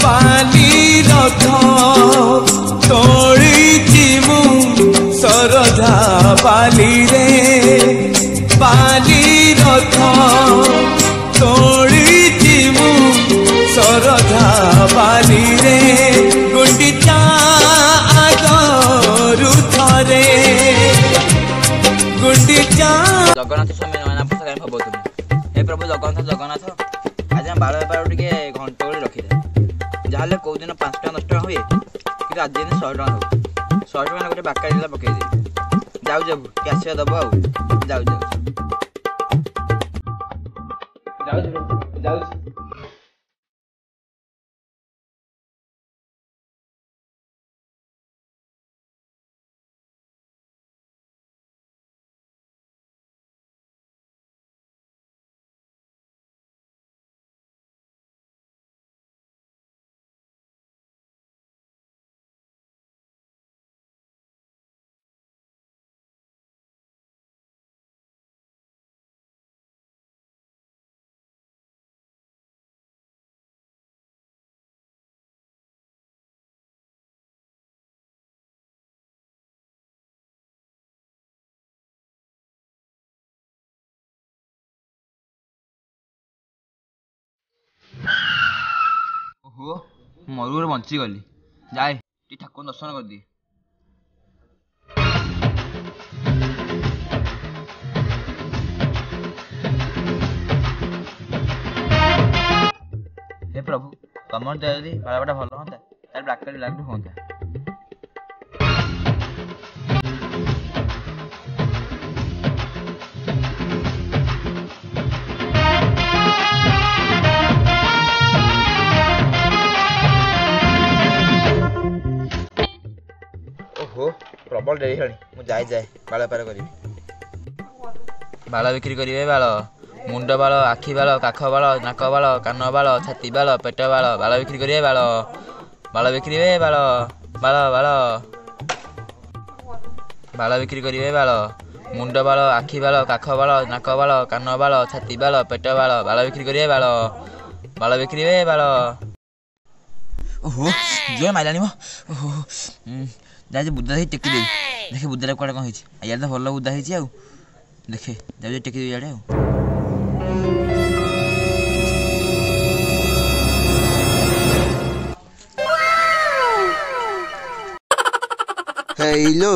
बाली रथ तोड़ी मु सरधा बाली रे बाली रथ तोड़ी मु सरधा बाली रे गुंडिचा आगरु थरे गुंडिचा जगन्नाथ स्वामी नयना पुस्तक भव तुम हे प्रभु जगन्नाथ जगन्नाथ आज बाल बेपार टे घंटे बेले रखीदे जहाँ कौ दिन 5 टका 10 टका हुए कि आज दिन 100 टका हो 100 टका गोटे बाका जिला पकईदे जाऊ जाऊ कि आसवा दब आउ जाऊ जाऊ जाऊ ओहो मरु बंची गली जाए टी ठाकुर दर्शन कर दिए हे प्रभु तुम यदि बाड़ाटा भल हाँ ब्लाक हाँ प्रबल डेरी हेनी मुझे जाए बाल बेपार करी बाल बिक्री करेंगे बाल मुंड बाल आखि बाल काख बाल नाक बाल कान बाल छाती बाल पेट बाल बाल बिक्री करेंगे बाल बाल बिक्री बाल बाल बाल बाल बिक्री करेंगे बाल मुंड बाल आखि बाल काख बाल नाक बाल कान बाल छाती बाल पेट बाल बाल बिक्री करेंगे बाल बाल बिक्री बाल ओहो जो माइलानी मो ओहो जाए बुद्धा से टेकी दे देखे बुद्धा कौन कौन यार तो भल बुद्धा है देखे जाए टेकी दे इे हेलो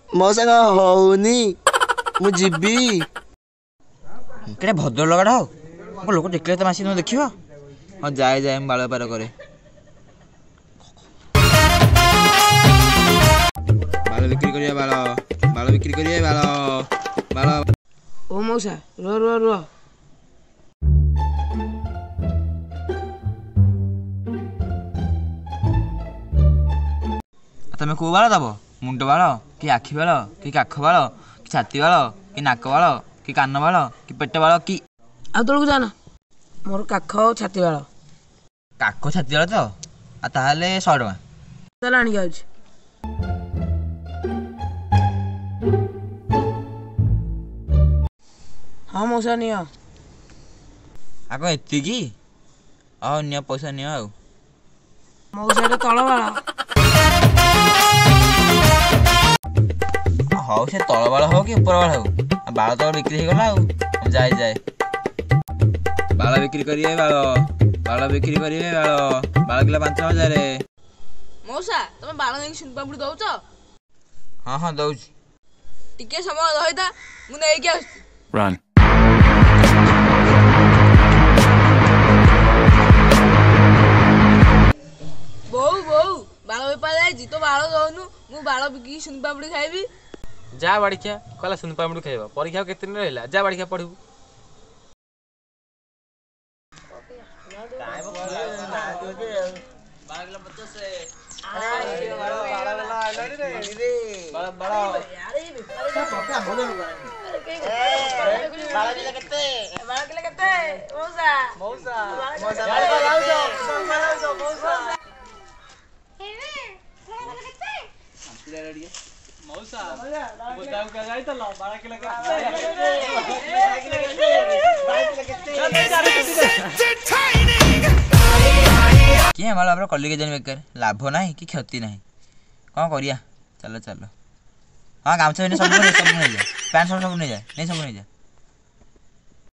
मो संग होनी मु जीबी के भद्र लगाटा हो मो लोक टेकले तो मासी तुम देख हाँ जाए जाए बाल बेपार करे बाल बिक्री करिए बाल बाल बिक्री करिए बाल बाल ओ मौसा रो रो रो तुम कौ बाल दब मुंड बाल कि आखि बाल कि काख बाल कि छाती बाल कि नाक बाल कि कान बाल कि पेट बाल कि आ तलू जाना मोर काख छाती बाल काख छाती बाल तो ताहले 100 टका चल आनी जाऊँ हाँ मौसा नि आग एति नि पैसा नि मौसा तल बाला हौ से तल बाल हो कि ऊपर बाल हो बाल तो बिक्री हो गला जाए जाए बाल बिक्री करिए बाल बिक्री करिए बाल किलो 5000 मौसा तुम बाल नहीं सुनपापुड़ी दौच हाँ हाँ दौच टिके समय रहीथा मुझे Run. बो बाल बेपार जाइए तो बाल दौनु मु बाल बिकी सुनपापुड़ी खाइबी जा बाड़िया कहला सुनपामुड़ी खाइब परीक्षा केते दिन रहिला जा बाड़िया पढ़ू क्या ବାଳ ବେପାର କଲି କେଜାଣି ବେକାର, ଲାଭ ନାହିଁ କି କ୍ଷତି ନାହିଁ, କ'ଣ କରିବା। ଚାଲ ଚାଲ, ହଁ ଗାମୁଛା ସବୁ ନେଇଯା, ପ୍ୟାଣ୍ଟ ସାର୍ଟ ସବୁ ନେଇଯା, ସବୁ ନେଇଯା।